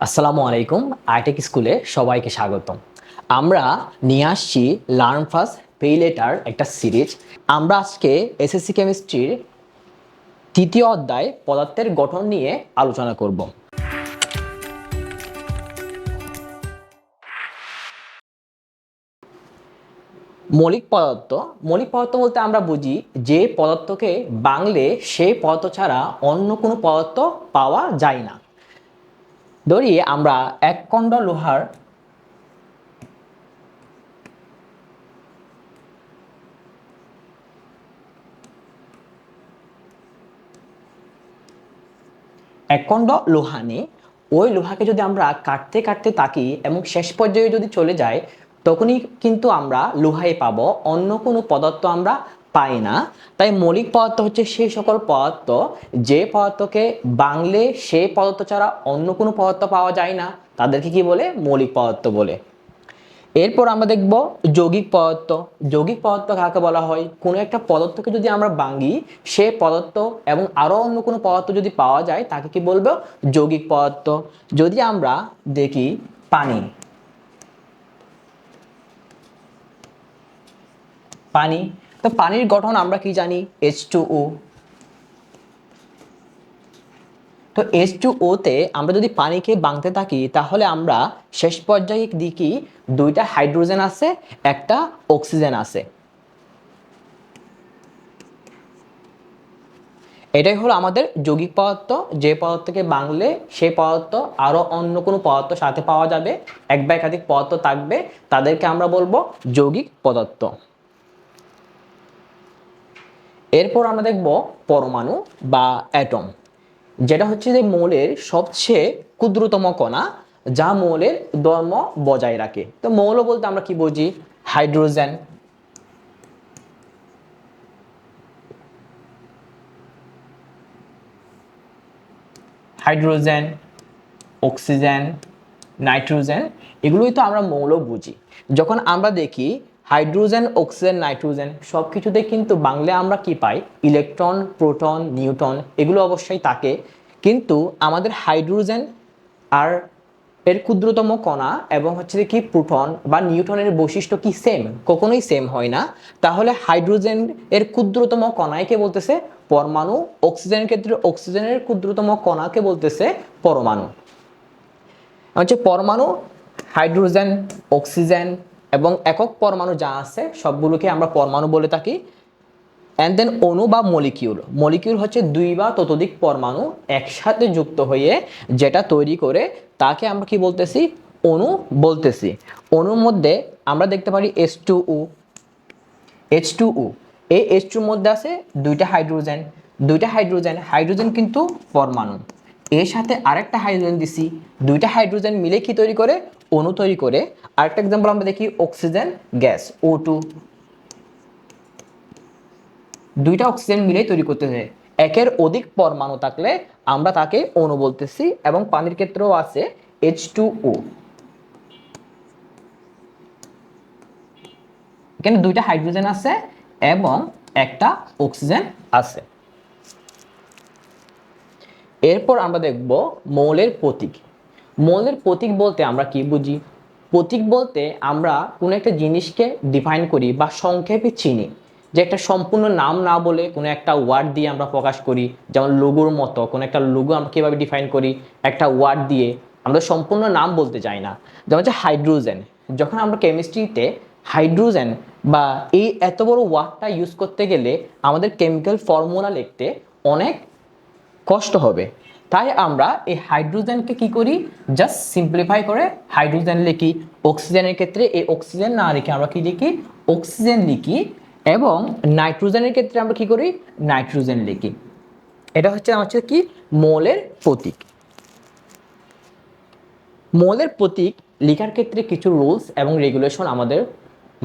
আসসালামু আলাইকুম। আইটেক স্কুলে সবাইকে স্বাগতম। আমরা নিয়ে আসছি লার্ন ফাস্ট পে লেটার একটা সিরিজ। আমরা আজকে এসএসসি কেমিস্ট্রির তৃতীয় অধ্যায় পদার্থের গঠন নিয়ে আলোচনা করব। মৌলিক পদার্থ বলতে আমরা বুঝি যে পদার্থকে বাংলে সেই পদার্থ ছাড়া অন্য কোনো পদার্থ পাওয়া যায় না। ধরি আমরা এক খণ্ড লোহার একখণ্ড লোহা নিই, ওই লোহাকে যদি আমরা কাটতে কাটতে থাকি এবং শেষ পর্যায়ে যদি চলে যায়, তখনই কিন্তু আমরা লোহাই পাবো, অন্য কোনো পদার্থ আমরা পাই না। তাই মৌলিক পদার্থ হচ্ছে সেই সকল পদার্থ যে পদার্থকে বাংলে সেই পদার্থ ছাড়া অন্য কোনো পদার্থ পাওয়া যায় না, তাদেরকে কি বলে? মৌলিক পদার্থ বলে। এরপর আমরা দেখব যৌগিক পদার্থ। যৌগিক পদার্থ কাকে বলা হয়? কোনো একটা পদার্থকে যদি আমরা ভাঙি, সে পদার্থ এবং আরো অন্য কোনো পদার্থ যদি পাওয়া যায়, তাকে কি বলবো? যৌগিক পদার্থ। যদি আমরা দেখি পানি, পানি তো পানির গঠন আমরা কি জানি? H2O। তো H2O তে আমরা যদি পানিকে ভাঙতে থাকি, তাহলে আমরা শেষ পর্যায়ে দেখি দুইটা হাইড্রোজেন আছে, একটা অক্সিজেন আছে। এটাই হলো আমাদের যৌগিক পদার্থ। যে পদার্থকে ভাঙলে সেই পদার্থ আরো অন্য কোনো পদার্থ সাথে পাওয়া যাবে, এক বা একাধিক পদার্থ থাকবে, তাদেরকে আমরা বলবো যৌগিক পদার্থ। এরপর আমরা দেখব পরমাণু বা অ্যাটম, যেটা হচ্ছে যে মৌলের সবচেয়ে ক্ষুদ্রতম কণা, যা মৌলের ধর্ম বজায় রাখে। তো মৌল বলতে আমরা কি বুঝি? হাইড্রোজেন, হাইড্রোজেন, অক্সিজেন, নাইট্রোজেন, এগুলোই তো আমরা মৌল বুঝি। যখন আমরা দেখি হাইড্রোজেন, অক্সিজেন, নাইট্রোজেন সব কিছুতে কিন্তু বাংলা আমরা কি পাই? ইলেকট্রন, প্রোটন, নিউট্রন, এগুলো অবশ্যই থাকে। কিন্তু আমাদের হাইড্রোজেন আর এর ক্ষুদ্রতম কণা এবং হচ্ছে কি প্রোটন বা নিউট্রনের বৈশিষ্ট্য কি সেম? কখনোই সেম হয় না। তাহলে হাইড্রোজেন এর ক্ষুদ্রতম কণাকে বলতেছে পরমাণু, অক্সিজেনের ক্ষেত্রে অক্সিজেনের ক্ষুদ্রতম কণাকে বলতেছে পরমাণু। হচ্ছে পরমাণু, হাইড্রোজেন, অক্সিজেন এবং একক পরমাণু যা আছে সবগুলোকে আমরা পরমাণু বলে থাকি। অ্যান্ড দেন অণু বা মলিকিউল, মলিকিউল হচ্ছে দুই বা ততোধিক পরমাণু একসাথে যুক্ত হয়ে যেটা তৈরি করে, তাকে আমরা কি বলতেছি? অণু বলতেছি। অণুর মধ্যে আমরা দেখতে পারি H2O, H2O, এই H2 মধ্যে আছে দুইটা হাইড্রোজেন, হাইড্রোজেন কিন্তু পরমাণু, এর সাথে আরেকটা হাইড্রোজেন দিছি, দুইটা হাইড্রোজেন মিলে কি তৈরি করে? অণু তৈরি করে। আরেকটা এক্সাম্পল আমরা দেখি অক্সিজেন গ্যাস, O2, দুইটা অক্সিজেন মিলে তৈরি করতেছে। একের অধিক পরমাণু থাকলে আমরা তাকে অণু বলতেছি। এবং পানির ক্ষেত্রেও আছে H2O, এখানে দুইটা হাইড্রোজেন আছে এবং একটা অক্সিজেন আছে। এরপর আমরা দেখব মৌলের প্রতীক। মৌলের প্রতীক বলতে আমরা কি বুঝি? প্রতীক বলতে আমরা কোনো একটা জিনিসকে ডিফাইন করি বা সংক্ষেপে চিনি, যে একটা সম্পূর্ণ নাম না বলে কোনো একটা ওয়ার্ড দিয়ে আমরা প্রকাশ করি। যেমন লোগোর মতো কোনো একটা লোগো আমরা কীভাবে ডিফাইন করি? একটা ওয়ার্ড দিয়ে, আমরা সম্পূর্ণ নাম বলতে চাই না। যেমন হচ্ছে হাইড্রোজেন, যখন আমরা কেমিস্ট্রিতে হাইড্রোজেন বা এই এত বড় ওয়ার্ডটা ইউজ করতে গেলে আমাদের কেমিক্যাল ফর্মুলা লিখতে অনেক কষ্ট হবে। তাই আমরা এই হাইড্রোজেনকে কি করি? জাস্ট সিম্পলিফাই করে হাইড্রোজেন লিখি। অক্সিজেনের ক্ষেত্রে এই অক্সিজেন না লিখে আমরা কি লিখি? অক্সিজেন লিখি। এবং নাইট্রোজেনের ক্ষেত্রে আমরা কি করি? নাইট্রোজেন লিখি। এটা হচ্ছে কি মৌলের প্রতীক। মৌলের প্রতীক লেখার ক্ষেত্রে কিছু রুলস এবং রেগুলেশন আমাদের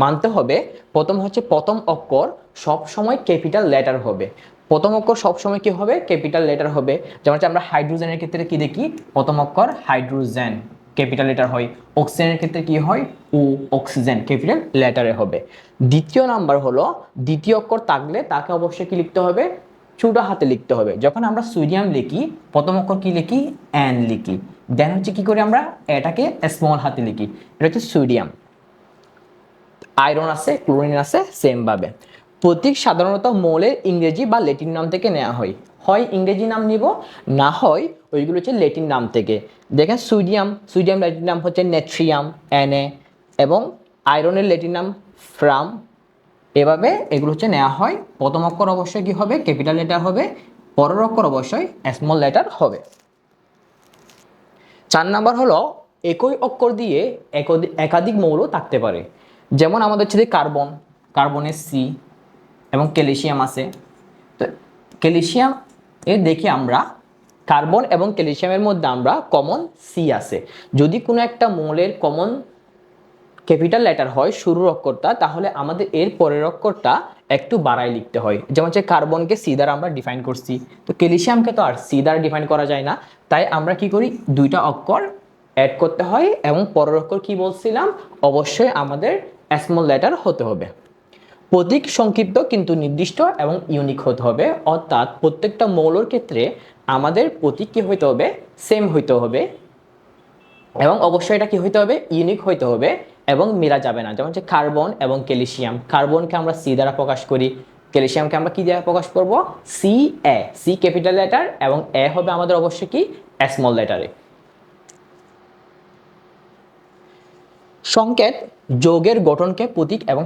মানতে হবে। প্রথম অক্ষর সব সময় ক্যাপিটাল লেটার হবে। প্রথম অক্ষর সবসময় কি হবে? ক্যাপিটাল লেটার হবে। যেমন আমরা হাইড্রোজেনের ক্ষেত্রে কি দেখি? প্রথম অক্ষর হাইড্রোজেন ক্যাপিটাল লেটার হয়। অক্সিজেনের ক্ষেত্রে কি হয়? ও, অক্সিজেন ক্যাপিটাল লেটারে হবে। দ্বিতীয় নাম্বার হলো দ্বিতীয় অক্ষর থাকলে তাকে অবশ্যই কি লিখতে হবে? ছোট হাতে লিখতে হবে। যখন আমরা সোডিয়াম লিখি প্রথম অক্ষর কি লিখি? এন লিখি। দেন হচ্ছে কি করি আমরা এটাকে স্মল হাতে লিখি, এটা হচ্ছে সোডিয়াম। আয়রন আছে, ক্লোরিন আছে, সেম ভাবে। প্রতীক সাধারণত মৌলের ইংরেজি বা ল্যাটিন নাম থেকে নেওয়া হয়, হয় ইংরেজি নাম নিব, না হয় ওইগুলো হচ্ছে ল্যাটিন নাম থেকে। দেখেন সোডিয়াম, সোডিয়াম ল্যাটিন নাম হচ্ছে নেট্রিয়াম, Na, এবং আয়রনের ল্যাটিন নাম ফ্রাম। এভাবে এগুলো হচ্ছে নেওয়া হয়। প্রথম অক্ষর অবশ্যই কি হবে, ক্যাপিটাল লেটার হবে, পরের অক্ষর অবশ্যই স্মল লেটার হবে। 4 নাম্বার হলো একই অক্ষর দিয়ে একাধিক মৌল থাকতে পারে। যেমন আমাদের হচ্ছে কার্বন, কার্বনের সি, এবং ক্যালসিয়াম আছে। তো ক্যালসিয়াম এর দেখি আমরা কার্বন এবং ক্যালসিয়ামের মধ্যে আমরা কমন সি আছে। যদি কোনো একটা মৌলের কমন ক্যাপিটাল লেটার হয় শুরুর অক্ষরটা, তাহলে আমাদের এর পরের অক্ষরটা একটু বাড়ায় লিখতে হয়। যেমন হচ্ছে কার্বনকে সি দ্বারা আমরা ডিফাইন করছি, তো ক্যালসিয়ামকে তো আর সি দ্বারা ডিফাইন করা যায় না। তাই আমরা কি করি, দুইটা অক্ষর অ্যাড করতে হয়, এবং পরের অক্ষর কি বলছিলাম, অবশ্যই আমাদের স্মল লেটার হতে হবে। প্রতীক সংক্ষিপ্ত কিন্তু নির্দিষ্ট এবং ইউনিক হতে হবে, অর্থাৎ প্রত্যেকটা মৌলের ক্ষেত্রে আমাদের প্রতীক কি হইতে হবে, সেম হইতে হবে, এবং অবশ্যই এটা কি হইতে হবে, ইউনিক হইতে হবে, এবং মেলা যাবে না। যেমন হচ্ছে কার্বন এবং ক্যালসিয়াম, কার্বনকে আমরা সি দ্বারা প্রকাশ করি, ক্যালসিয়ামকে আমরা কি দ্বারা প্রকাশ করব, সি এ, সি ক্যাপিটাল লেটার, এবং এ হবে আমাদের অবশ্যই কি স্মল লেটারে। সংকেত, যৌগের গঠনকে প্রতীক এবং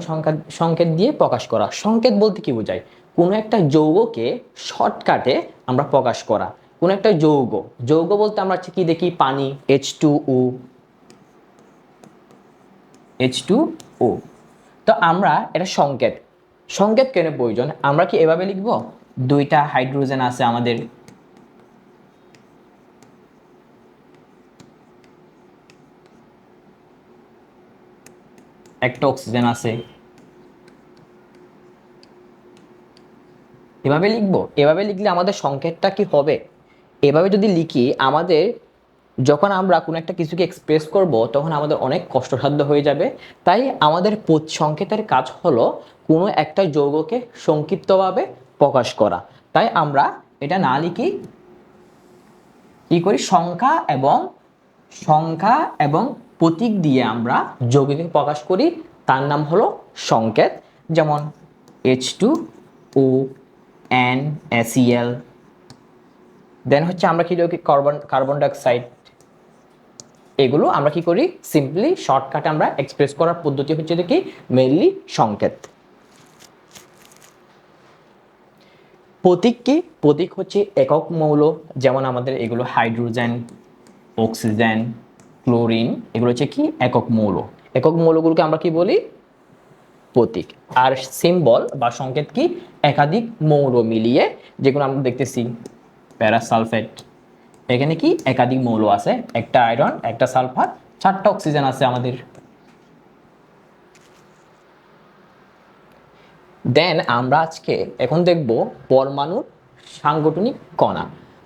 সংকেত দিয়ে প্রকাশ করা। সংকেত বলতে কি বোঝায়, কোনো একটা যৌগকে শর্টকাটে আমরা প্রকাশ করা। কোন একটা যৌগ, যৌগ বলতে আমরা কি দেখি, পানি, H2O, H2O। তো আমরা এটা সংকেত, সংকেত কেন প্রয়োজন, আমরা কি এভাবে লিখব, দুইটা হাইড্রোজেন আছে আমাদের, একটা অক্সিজেন আছে, এভাবে লিখবো? এভাবে লিখলে আমাদের সংকেতটা কি হবে, এভাবে যদি লিখি আমাদের যখন আমরা কোনো একটা কিছুকে এক্সপ্রেস করব তখন আমাদের অনেক কষ্টসাধ্য হয়ে যাবে। তাই আমাদের সংকেতের কাজ হলো কোনো একটা যৌগকে সংক্ষিপ্তভাবে প্রকাশ করা। তাই আমরা এটা না লিখি কি করি, সংখ্যা এবং প্রতীক দিয়ে আমরা যৌগকে প্রকাশ করি, তার নাম হলো সংকেত। যেমন H2O, NaCl, দেন হচ্ছে আমরা কি লিখি, কার্বন ডাইঅক্সাইড। এগুলো আমরা কি করি, সিম্পলি শর্টকাটে আমরা এক্সপ্রেস করার পদ্ধতি হচ্ছে কি, মেইনলি সংকেত। প্রতীক কি, প্রতীক হচ্ছে একক মৌল, যেমন আমাদের এগুলো হাইড্রোজেন, অক্সিজেন, ক্লোরিন, এগুলো হচ্ছে কি একক মৌল। একক মৌলগুলোকে আমরা কি বলি, প্রতীক। আর সিম্বল বা সংকেত কি, একাধিক মৌল মিলিয়ে, যেগুলো আমরা দেখতেছি প্যারাসালফেট, এখানে কি একাধিক মৌল আছে, একটা আয়রন, একটা সালফার, 4টা অক্সিজেন আছে আমাদের। দেন আমরা আজকে এখন দেখব পরমাণুর সাংগঠনিক কণা।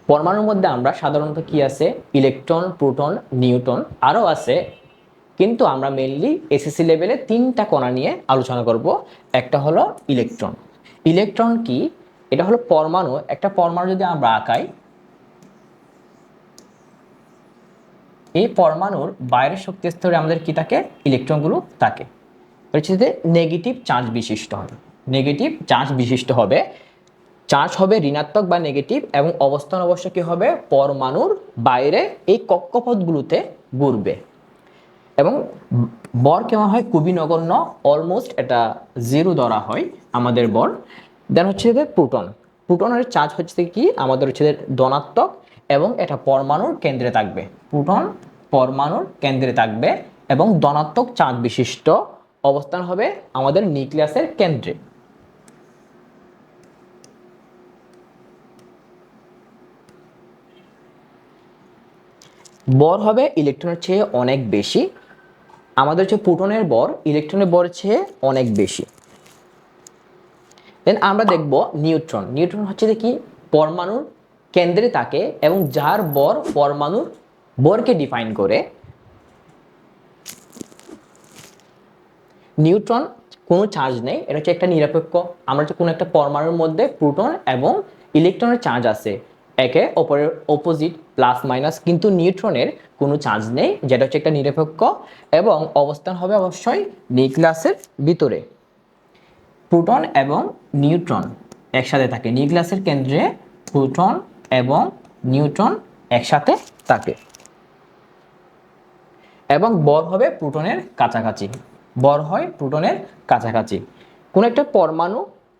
পরমাণুর মধ্যে আমরা সাধারণত কি আছে, ইলেকট্রন, প্রোটন, নিউট্রন, আরও আছে, কিন্তু আমরা মেইনলি এসএসসি লেভেলে 3টা কণা নিয়ে আলোচনা করব। একটা হলো ইলেকট্রন। ইলেকট্রন কি, এটা হলো পরমাণু। একটা পরমাণু যদি আমরা আঁকাই, এই পরমাণুর বাইরের শক্তি স্তরে আমাদের কি থাকে, ইলেকট্রনগুলো থাকে। হচ্ছে যে নেগেটিভ চার্জ বিশিষ্ট হবে, নেগেটিভ চার্জ বিশিষ্ট হবে, চার্জ হবে ঋণাত্মক বা নেগেটিভ, এবং অবস্থান অবশ্য কি হবে, পরমাণুর বাইরে এই কক্ষপথগুলোতে ঘুরবে, এবং বর কেমন হয়, খুবই নগণ্য, অলমোস্ট এটা 0 ধরা হয় আমাদের বর। দেন হচ্ছে যে প্রোটন, প্রোটনের চার্জ হচ্ছে কি আমাদের হচ্ছে ধনাত্মক, এবং এটা পরমাণুর কেন্দ্রে থাকবে। প্রোটন পরমাণুর কেন্দ্রে থাকবে এবং ধনাত্মক চার্জ বিশিষ্ট, অবস্থান হবে আমাদের নিউক্লিয়াসের কেন্দ্রে। বর হবে ইলেকট্রনের চেয়ে অনেক বেশি, আমাদের হচ্ছে প্রোটনের বর ইলেকট্রনের বরের চেয়ে অনেক বেশি। দেন আমরা দেখব নিউট্রন। নিউট্রন হচ্ছে কি পরমাণুর কেন্দ্রে থাকে, এবং যার বর পরমাণুর বরকে ডিফাইন করে। নিউট্রন কোনো চার্জ নেই, এটা হচ্ছে একটা নিরপেক্ষ। আমরা হচ্ছে কোনো একটা পরমাণুর মধ্যে প্রোটন এবং ইলেকট্রনের চার্জ আছে, একে অপরের অপোজিট প্লাস মাইনাস, কিন্তু নিউট্রনের কোনো চার্জ নেই, যেটা হচ্ছে একটা নিরপেক্ষ, এবং অবস্থান হবে অবশ্যই নিউক্লিয়াসের ভিতরে। প্রোটন এবং নিউট্রন একসাথে থাকে, নিউক্লিয়াসের কেন্দ্রে প্রোটন এবং নিউট্রন একসাথে থাকে, এবং বর হবে প্রোটনের কাছাকাছি, বর হয় প্রোটনের কাছাকাছি। কোন একটা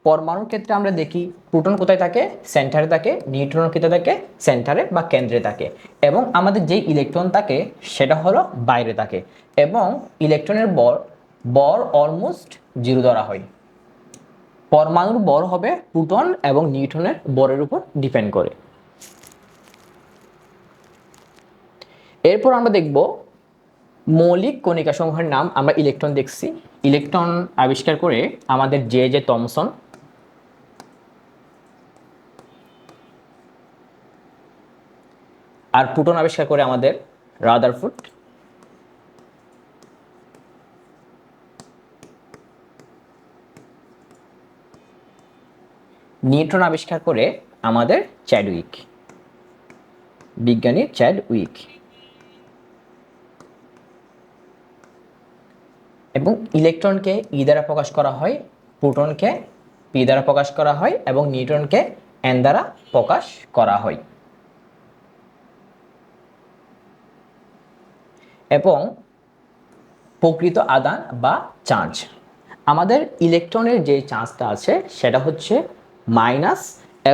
পরমাণুর ক্ষেত্রে আমরা দেখি প্রোটন কোথায় থাকে, সেন্টারে থাকে, নিউট্রনের ক্ষেত্রে থাকে সেন্টারে বা কেন্দ্রে থাকে, এবং আমাদের যে ইলেকট্রন থাকে সেটা হলো বাইরে থাকে, এবং ইলেকট্রনের বর অলমোস্ট জিরো ধরা হয়। পরমাণুর বর হবে প্রোটন এবং নিউট্রনের বরের উপর ডিপেন্ড করে। এরপর আমরা দেখব মৌলিক কণিকা সমূহের নাম। আমরা ইলেকট্রন দেখছি, ইলেকট্রন আবিষ্কার করে আমাদের জে থমসন, আর প্রোটন আবিষ্কার করে আমাদের রাদারফোর্ড, নিউট্রন আবিষ্কার করে আমাদের চ্যাডউইক, বিজ্ঞানী চ্যাডউইক। এবং ইলেকট্রনকে ই দ্বারা প্রকাশ করা হয়, প্রোটনকে পি দ্বারা প্রকাশ করা হয়, এবং নিউট্রনকে এন দ্বারা প্রকাশ করা হয়। এবং প্রকৃত আদান বা চার্জ, আমাদের ইলেকট্রনের যে চার্জটা আছে সেটা হচ্ছে মাইনাস,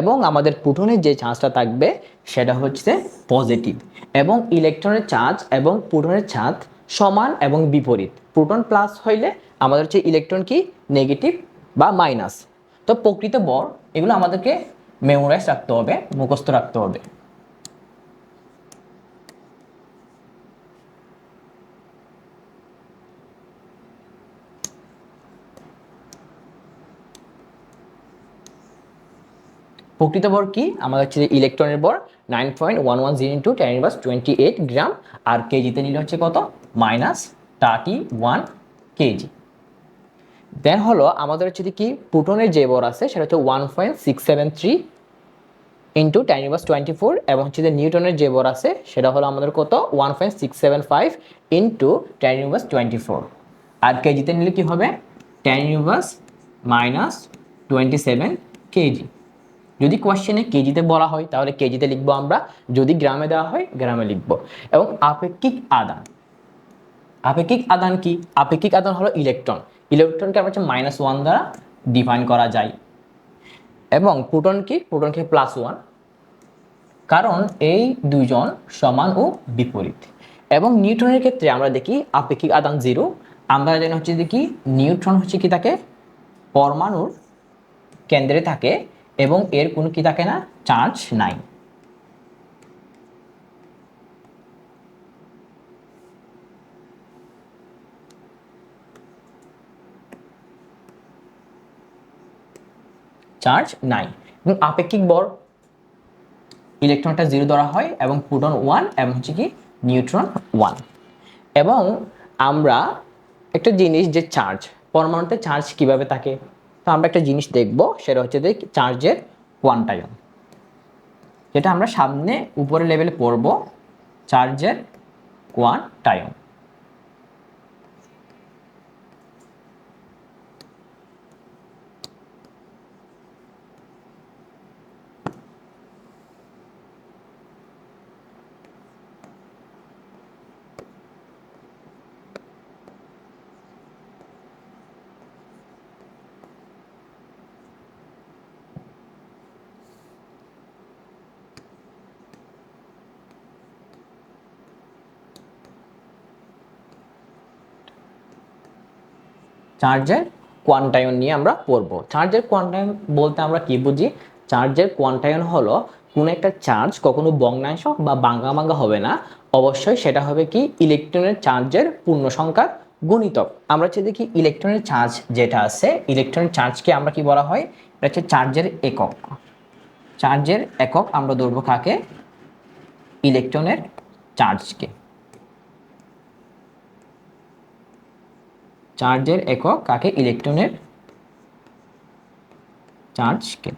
এবং আমাদের প্রোটনের যে চার্জটা থাকবে সেটা হচ্ছে পজিটিভ। এবং ইলেকট্রনের চার্জ এবং প্রোটনের চার্জ সমান এবং বিপরীত, প্রোটন প্লাস হইলে আমাদের হচ্ছে ইলেকট্রন কি নেগেটিভ বা মাইনাস। তো প্রকৃত বর এগুলো আমাদেরকে মেমোরাইজ রাখতে হবে, মুখস্থ রাখতে হবে। প্রকৃত ভর কি, আমাদের হচ্ছে ইলেকট্রনের ভর 9.110 × 10⁻28 গ্রাম, আর কেজিতে নিলে হচ্ছে কত, -31 কেজি। দেন হলো আমাদের হচ্ছে কি প্রোটনের যে ভর আছে সেটা হচ্ছে 1.673 × 10⁻24, এবং হচ্ছে নিউটনের যে ভর আছে সেটা হলো আমাদের কত 1.675 × 10⁻24, আর কেজিতে নিলে কি হবে 10⁻27 কেজি। যদি কোয়েশ্চেনে কেজিতে বলা হয় তাহলে কেজিতে লিখবো আমরা, যদি গ্রামে দেওয়া হয় গ্রামে লিখবো। এবং আপেক্ষিক আদান, আপেক্ষিক আদান কি, আপেক্ষিক আদান হলো ইলেকট্রনকে আমরা -1 দ্বারা ডিফাইন করা যায়, এবং প্রোটনকে +1, কারণ এই দুইজন সমান ও বিপরীত। এবং নিউট্রনের ক্ষেত্রে আমরা দেখি আপেক্ষিক আদান 0, আমরা জানি হচ্ছে দেখি নিউট্রন হচ্ছে কি থাকে পরমাণুর কেন্দ্রে থাকে, এবং এর কোনো কি থাকে না, চার্জ নাই। চার্জ নাই। এবং আপেক্ষিক বর ইলেকট্রনটা 0 ধরা হয়, এবং প্রোটন 1, এবং হচ্ছে কি নিউট্রন 1। এবং আমরা একটা জিনিস যে চার্জ, পরমাণুতে চার্জ কিভাবে থাকে, তো আমরা একটা জিনিস দেখব, সেটা হচ্ছে যে চার্জের কোয়ান্টায়ন, যেটা আমরা সামনে উপরের লেভেলে পড়ব, চার্জের কোয়ান্টায়ন। চার্জের কোয়ান্টায়ন নিয়ে আমরা পড়ব। চার্জের কোয়ান্টায়ন বলতে আমরা কি বুঝি, চার্জের কোয়ান্টায়ন হলো কোনো একটা চার্জ কখনো ভগ্নাংশ বা ভাঙা হবে না, অবশ্যই সেটা হবে কি ইলেকট্রনের চার্জের পূর্ণ সংখ্যার গুণিতক। আমরা হচ্ছে দেখি ইলেকট্রনের চার্জ যেটা আছে, ইলেকট্রনের চার্জকে আমরা কি বলা হয়, এটা হচ্ছে চার্জের একক। চার্জের একক আমরা ধরবো কাকে, ইলেকট্রনের চার্জকে। চার্জের একক কাকে, ইলেকট্রনের চার্জকে।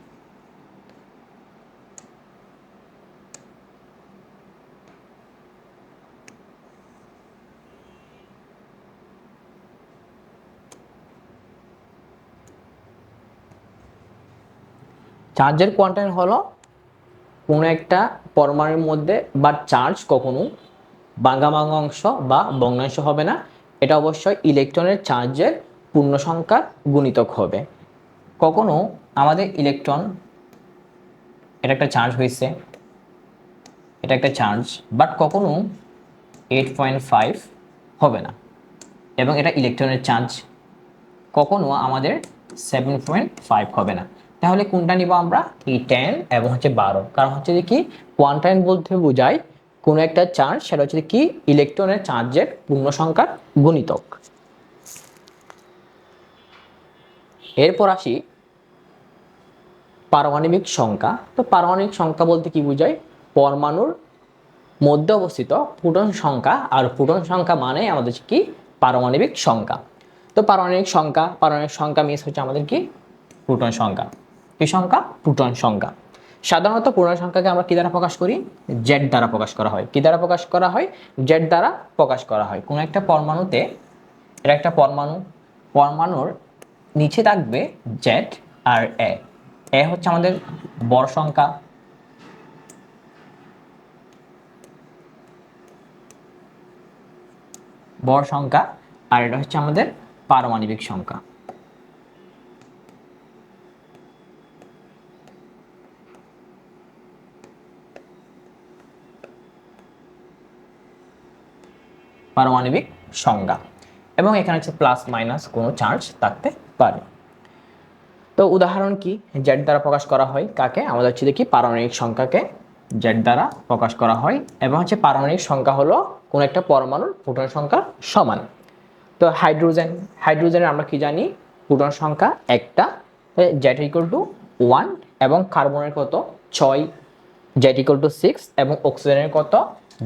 চার্জের কোয়ান্টাইল হলো কোনো একটা পরমাণুর মধ্যে বা চার্জ কখনো ভাঙা অংশ বা ভগ্নাংশ হবে না, এটা অবশ্যই ইলেকট্রনের চার্জের পূর্ণ সংখ্যার গুণিতক হবে। কখনো আমাদের ইলেকট্রন, এটা একটা চার্জ হয়েছে, এটা একটা চার্জ, বাট কখনো 8.5 হবে না, এবং এটা ইলেকট্রনের চার্জ কখনো আমাদের 7.5 হবে না। তাহলে কোনটা নিব আমরা? এই 10 এবং হচ্ছে 12, কারণ হচ্ছে যে কি কোয়ান্টাইল বলতে বোঝায় কোনো একটা চার্জ, সেটা হচ্ছে কি ইলেকট্রনের চার্জের পূর্ণ সংখ্যার গুণিতক। এরপর আসি পারমাণবিক সংখ্যা। তো পারমাণবিক সংখ্যা বলতে কি বোঝায়? পরমাণুর মধ্যে অবস্থিত প্রোটন সংখ্যা, আর প্রোটন সংখ্যা মানে আমাদের কি পারমাণবিক সংখ্যা। তো পারমাণবিক সংখ্যা মিস হচ্ছে আমাদের কি প্রোটন সংখ্যা। কি সংখ্যা? প্রোটন সংখ্যা। সাধারণত প্রোটন সংখ্যাকে আমরা কি দ্বারা প্রকাশ করি? জেড দ্বারা প্রকাশ করা হয়। কি দ্বারা প্রকাশ করা হয়? জেড দ্বারা প্রকাশ করা হয়। কোনো একটা পরমাণুতে, এটা একটা পরমাণুর নিচে থাকবে জেড আর এ হচ্ছে আমাদের ভর সংখ্যা, আর এটা হচ্ছে আমাদের পারমাণবিক সংখ্যা। পারমাণবিক সংখ্যা, এবং এখানে হচ্ছে প্লাস মাইনাস কোনো চার্জ থাকতে পারে। তো উদাহরণ কি? জেড দ্বারা প্রকাশ করা হয় কাকে? আমাদের হচ্ছে দেখি পারমাণবিক সংখ্যাকে জেড দ্বারা প্রকাশ করা হয়, এবং হচ্ছে পারমাণবিক সংখ্যা হলো কোন একটা পরমাণুর প্রোটন সংখ্যার সমান। তো হাইড্রোজেনের আমরা কি জানি? প্রোটন সংখ্যা একটা, জেড ইকুয়াল টু 1, এবং কার্বনের কত? 6, জেড ইকুয়াল টু 6, এবং অক্সিজেনের কত?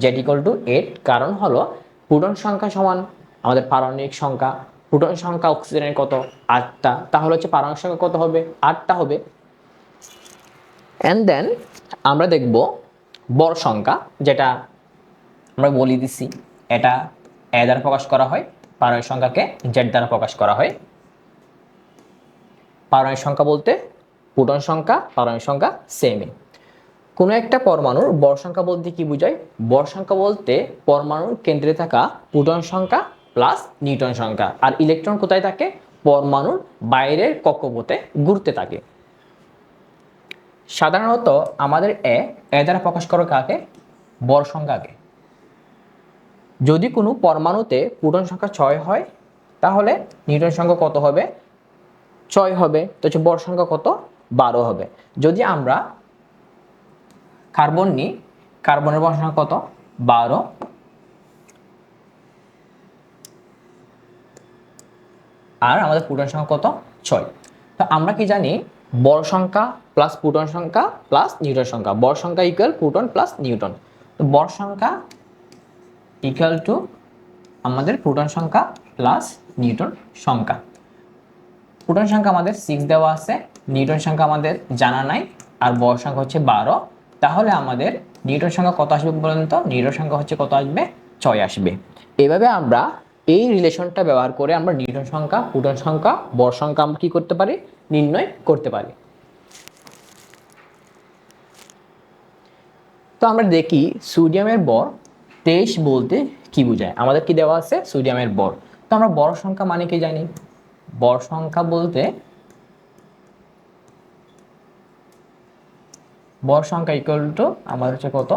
Z equal to 8। কারণ হলো প্রোটন সংখ্যা সমান আমাদের পারমাণবিক সংখ্যা, প্রোটন সংখ্যা অক্সিজেনের কত? 8টা, তাহলে হচ্ছে পারমাণবিক সংখ্যা কত হবে? 8টা হবে। এন্ড দেন আমরা দেখব ভর সংখ্যা, যেটা আমরা বলি দিছি, এটা এ দ্বারা প্রকাশ করা হয়, পারমাণবিক সংখ্যাকে জেড দ্বারা প্রকাশ করা হয়। পারমাণবিক সংখ্যা বলতে প্রোটন সংখ্যা, পারমাণবিক সংখ্যা সেমই। কোনো একটা পরমাণুর ভর সংখ্যা বলতে কি বোঝায়? ভর সংখ্যা বলতে পরমাণুর কেন্দ্রে থাকা প্রোটন সংখ্যা প্লাস নিউট্রন সংখ্যা, আর ইলেকট্রন কোথায় থাকে? পরমাণুর বাইরের কক্ষপথে ঘুরতে থাকে। সাধারণত আমাদের এ দ্বারা প্রকাশ করে কাকে? ভর সংখ্যাকে। যদি কোনো পরমাণুতে প্রোটন সংখ্যা 6 হয়, তাহলে নিউট্রন সংখ্যা কত হবে? 6 হবে। তো হচ্ছে ভর সংখ্যা কত? 12 হবে। যদি আমরা কার্বন নিই, কার্বনের ভর সংখ্যা কত? 12, আর আমাদের প্রোটন সংখ্যা কত? 6। তো আমরা কি জানি? ভর সংখ্যা প্লাস প্রোটন সংখ্যা প্লাস নিউট্রন সংখ্যা, ভর সংখ্যা ইকুয়াল প্রোটন প্লাস নিউট্রন। তো ভর সংখ্যা ইকুয়াল টু আমাদের প্রোটন সংখ্যা প্লাস নিউট্রন সংখ্যা। প্রোটন সংখ্যা আমাদের 6 দেওয়া আছে, নিউট্রন সংখ্যা আমাদের জানা নাই, আর ভর সংখ্যা হচ্ছে 12। তাহলে আমাদের নিউট্রন সংখ্যা কত আসবে বলেন তো? নিউট্রন সংখ্যা হচ্ছে কত আসবে? 6 আসবে। এভাবে আমরা এই রিলেশনটা ব্যবহার করে আমরা নিউট্রন সংখ্যা, প্রোটন সংখ্যা, ভর সংখ্যা আমরা কি করতে পারি? নির্ণয় করতে পারি। তো আমরা দেখি সোডিয়ামের ভর 23 বলতে কি বোঝায়। আমাদের কি দেওয়া আছে? সোডিয়ামের ভর। তো আমরা ভর সংখ্যা মানে কি জানি? ভর সংখ্যা বলতে ভর সংখ্যা ইকুয়াল টু আমাদের হচ্ছে কত?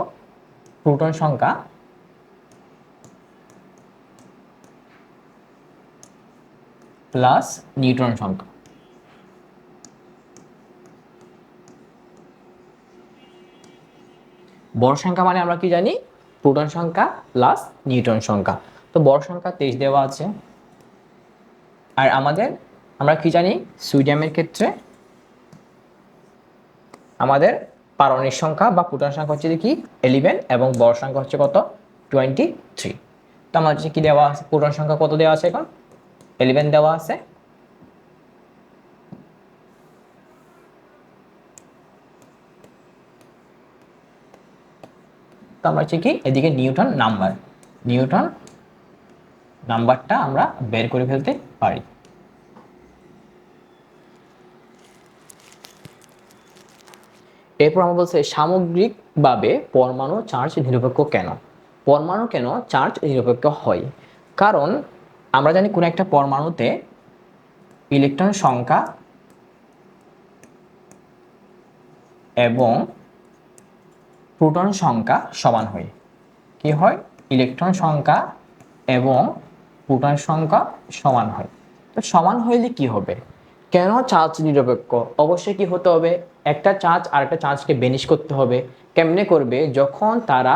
প্রোটন সংখ্যা প্লাস নিউট্রন সংখ্যা। ভর সংখ্যা মানে আমরা কি জানি? প্রোটন সংখ্যা প্লাস নিউট্রন সংখ্যা। তো ভর সংখ্যা 23 দেওয়া আছে। আর আমরা কি জানি? সোডিয়ামের ক্ষেত্রে আমাদের পারমাণবিক সংখ্যা বা প্রোটন সংখ্যা হচ্ছে কি 11, এবং ভর সংখ্যা হচ্ছে কত? 23। তো আমার হচ্ছে কি দেওয়া আছে? প্রোটন সংখ্যা কত দেওয়া আছে? এখন 11 দেওয়া আছে। তো আমরা হচ্ছে কি এদিকে নিউটন নাম্বারটা আমরা বের করে ফেলতে পারি। এরপর আমরা বলছে সামগ্রিকভাবে পরমাণু চার্জ নিরপেক্ষ কেন? পরমাণু কেন চার্জ নিরপেক্ষ হয়? কারণ আমরা জানি কোন একটা পরমাণুতে ইলেকট্রন সংখ্যা এবং প্রোটন সংখ্যা সমান হয়। কি হয়? ইলেকট্রন সংখ্যা এবং প্রোটন সংখ্যা সমান হয়। তো সমান হইলে কি হবে? কেন চার্জ নিরপেক্ষ? অবশ্যই কি হতে হবে? একটা চার্জ আরেকটা চার্জকে বেনিশ করতে হবে। কেমনে করবে? যখন তারা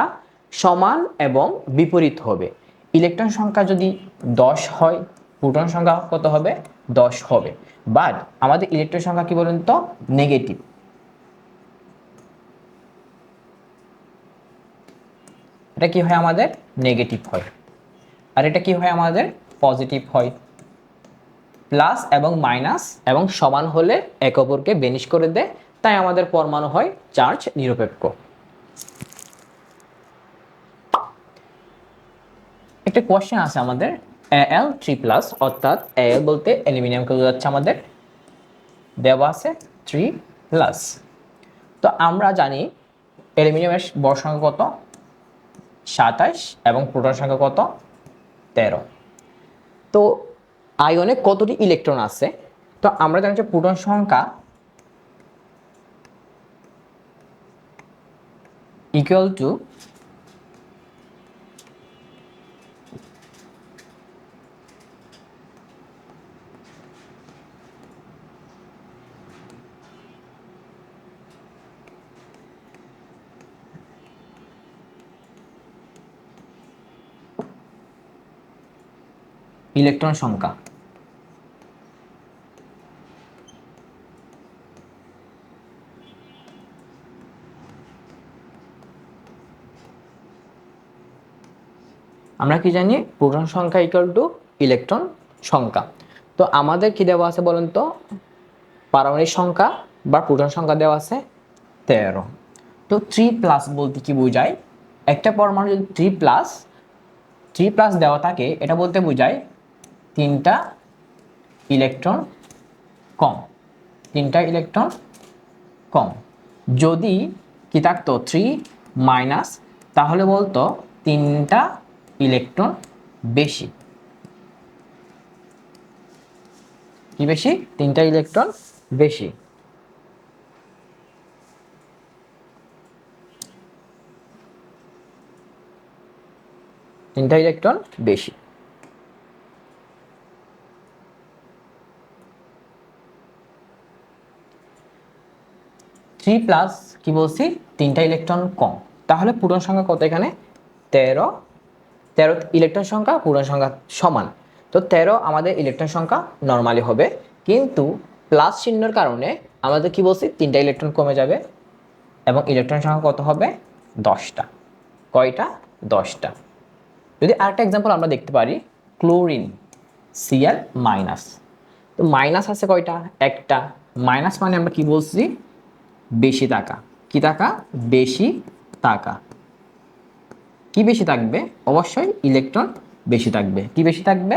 সমান এবং বিপরীত হবে। ইলেকট্রন সংখ্যা যদি 10 হয়, প্রোটন সংখ্যা কত হবে? 10 হবে। বাট আমাদের ইলেকট্রন সংখ্যা কি বলুন তো? নেগেটিভ। এটা কি হয়? আমাদের নেগেটিভ হয়। আর এটা কি হয়? আমাদের পজিটিভ হয়। প্লাস এবং মাইনাস এবং সমান হলে একে অপরকে বেনিশ করে দেয়, তাই আমাদের পরমাণু হয় চার্জ নিরপেক্ষ। একটা কোশ্চেন আছে আমাদের, Al3+, অর্থাৎ Al বলতে অ্যালুমিনিয়ামকে বোঝাচ্ছে, আমাদের দেওয়া আছে 3+। তো আমরা জানি অ্যালুমিনিয়ামের ভর সংখ্যা কত? 27 এবং প্রোটন সংখ্যা কত? 13। তো আয়নে কতটি ইলেকট্রন আছে? তো আমরা জানি যে প্রোটন সংখ্যা ইকুয়াল টু ইলেকট্রন সংখ্যা। আমরা কি জানি? প্রোটন সংখ্যা ইকুয়াল টু ইলেকট্রন সংখ্যা। তো আমাদের কি দেওয়া আছে বলেন তো? পারমাণবিক সংখ্যা বা প্রোটন সংখ্যা দেওয়া আছে 13। তো 3+ বলতে কি বোঝায়? একটা পরমাণু যদি 3+ দেওয়া থাকে, এটা বলতে বোঝায় 3টা ইলেকট্রন কম। 3টা ইলেকট্রন কম। যদি কি থাকতো 3-, তাহলে বলতো 3টা ইলেকট্রন বেশি। কি বেশি? 3টা ইলেকট্রন বেশি। তিনটা ইলেকট্রন বেশি। থ্রি প্লাস কি বলছি? 3টা ইলেকট্রন কম। তাহলে প্রোটন সংখ্যা কত এখানে? 13। 13 ইলেকট্রন সংখ্যা, প্রোটন সংখ্যা সমান। তো 13 আমাদের ইলেকট্রন সংখ্যা নরমালি হবে, কিন্তু প্লাস চিহ্নের কারণে আমাদের কি বলছি? 3টা ইলেকট্রন কমে যাবে এবং ইলেকট্রন সংখ্যা কত হবে? 10টা। কয়টা? 10টা। যদি আরেকটা এক্সাম্পল আমরা দেখতে পারি, ক্লোরিন Cl-। তো মাইনাস আছে কয়টা? একটা। মাইনাস মানে আমরা কি বলছি? বেশি টাকা। কি টাকা? বেশি টাকা। কি বেশি থাকবে? অবশ্যই ইলেকট্রন বেশি থাকবে। কি বেশি থাকবে?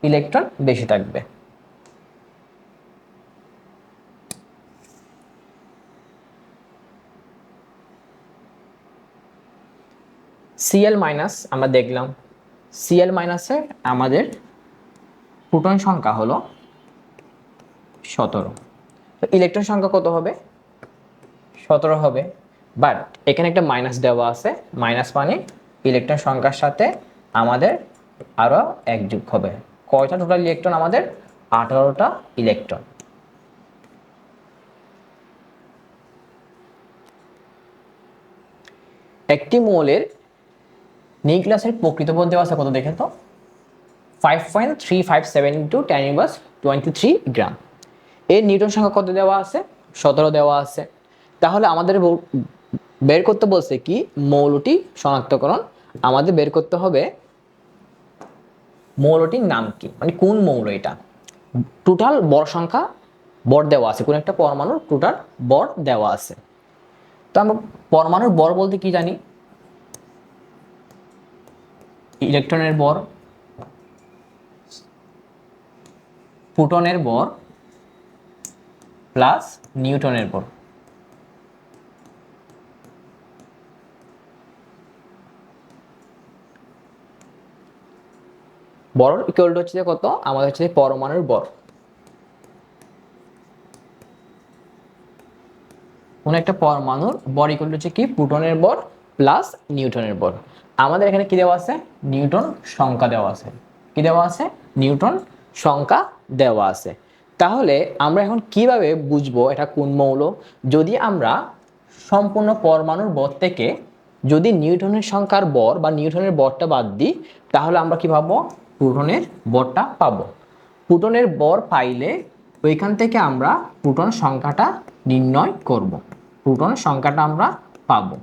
ইলেকট্রন বেশি থাকবে। Cl- আমরা দেখলাম, Cl- আমাদের প্রোটন সংখ্যা হলো 17। তো ইলেকট্রন সংখ্যা কত হবে? 17 হবে। বাট এখানে একটা মাইনাস দেওয়া আছে। মাইনাস মানে ইলেকট্রন সংখ্যার সাথে আমাদের আরো এক যোগ হবে। কয়টা টোটাল ইলেকট্রন? আমাদের 18টা ইলেকট্রন। একটি মৌলের নিউক্লিয়াসের প্রকৃত ভর দেওয়া আছে কত? দেখেন তো, 5.357 × 10⁻23 গ্রাম। এর নিউটন সংখ্যা কত দেওয়া আছে? 17 দেওয়া আছে। তাহলে আমাদের বের করতে বলছে কি? মৌলটি শনাক্তকরণ। আমাদের বের করতে হবে মৌলটির নাম কি, মানে কোন মৌল এটা। টোটাল বর সংখ্যা, বর দেওয়া আছে, কোন একটা পরমাণুর টোটাল বর দেওয়া আছে। তো আমরা পরমাণুর বর বলতে কি জানি? ইলেকট্রনের বর, প্রোটনের বর প্লাস নিউটনের বর। বর ইকুয়াল টু হচ্ছে যে কত, আমাদের হচ্ছে যে পরমাণুর বর। কোন একটা পরমাণুর বর ইকুয়াল টু হচ্ছে কি, প্রোটনের বর প্লাস নিউটনের বর। আমাদের এখানে কি দেওয়া আছে, নিউটন সংখ্যা দেওয়া আছে। কি দেওয়া আছে, নিউটন সংখ্যা দেওয়া আছে। তাহলে আমরা এখন কিভাবে বুঝবো এটা কোন মৌল? যদি আমরা সম্পূর্ণ পরমাণুর বর থেকে যদি নিউটনের সংখ্যার বর বা নিউটনের বরটা বাদ দিই, তাহলে আমরা কি পাবো, প্রোটনের বরটা পাবো। প্রোটনের বর পাইলে ওইখান থেকে আমরা প্রোটন সংখ্যাটা নির্ণয় করব। প্রোটন সংখ্যাটা আমরা পাবো।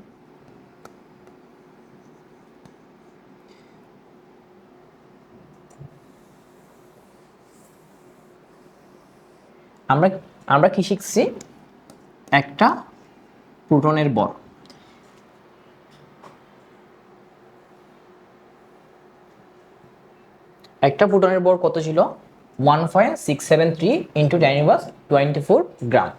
আমরা আমরা কি শিখছি, একটা প্রোটনের বর। একটা প্রোটনের বর কত ছিল, 1.673 ইন্টু 10⁻²4 গ্রাম,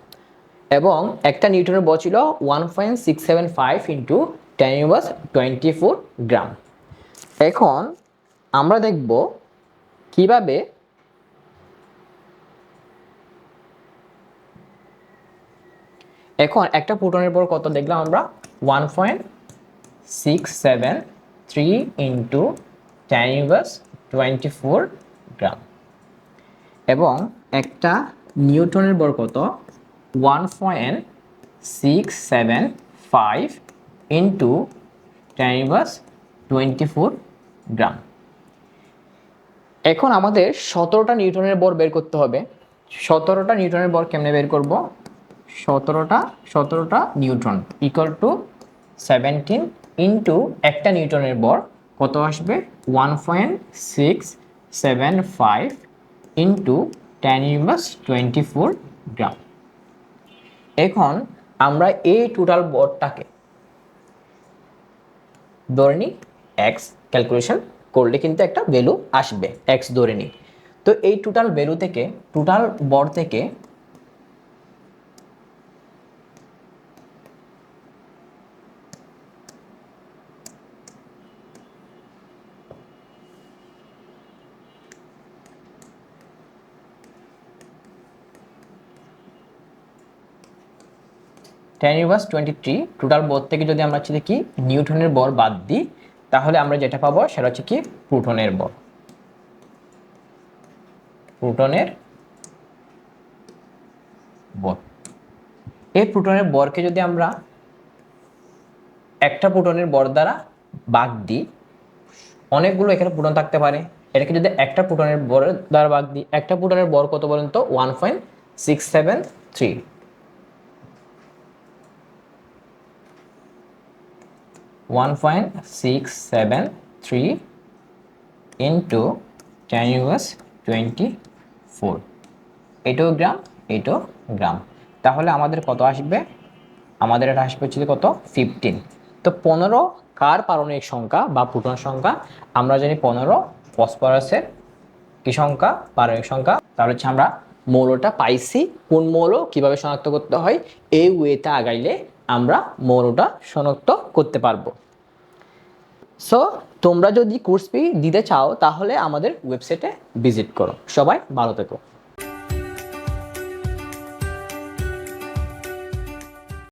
এবং একটা নিউটনের বল ছিল 1.675 ইন্টু 10⁻²4 গ্রাম। এখন আমরা দেখব কিভাবে এখন একটা প্রোটনের বল কত দেখলাম আমরা, 1.673 ইন্টু 10⁻²4 গ্রাম, এবং একটা নিউটনের বল কত, 1.675 ইন্টু 10⁻²4 গ্রাম। এখন আমাদের 17টা নিউটনের বল বের করতে হবে। 17টা নিউটনের বল কেমনে বের করব, 17টা নিউটন ইকুয়াল টু 17 ইন্টু একটা নিউটনের বল কত আসবে, 1.675 ইন্টু 10⁻²4 গ্রাম। এখন আমরা এই টোটাল বরটাকে ধরে নিই এক্স, ক্যালকুলেশন করলে কিন্তু একটা ভ্যালু আসবে, এক্স ধরে নিই। তো এই টোটাল ভ্যালু থেকে, টোটাল বর থেকে টোটাল বর থেকে যদি আমরা হচ্ছে কি নিউটনের বর বাদ দিই, তাহলে আমরা যেটা পাবো সেটা হচ্ছে কি প্রোটনের বর। প্রোটনের বর, এই প্রোটনের বরকে যদি আমরা একটা প্রোটনের বর দ্বারা ভাগ দিই, অনেকগুলো এখানে প্রোটন থাকতে পারে, এটাকে যদি একটা প্রোটনের বর দ্বারা ভাগ দিই, একটা প্রোটনের বর কত বলেন তো, 1.673। 1.673 ইন্টু 10⁻²4, এটাও গ্রাম, এটাও গ্রাম। তাহলে আমাদের কত আসবে, আমাদের এটা আসবে হচ্ছে কত, 15। তো 15 কার পারমাণবিক সংখ্যা বা প্রোটন সংখ্যা, আমরা জানি 15 ফসফরাসের কি সংখ্যা, পারমাণবিক সংখ্যা। তাহলে হচ্ছে আমরা মৌলটা পাইছি। কোন মৌল কিভাবে শনাক্ত করতে হয়, এই ওয়েতে আগাইলে আমরা মৌলটা শনাক্ত করতে পারবো। সো তোমরা যদি কোর্স ফি দিতে চাও তাহলে আমাদের ওয়েবসাইটে ভিজিট করো। সবাই ভালো থেকো।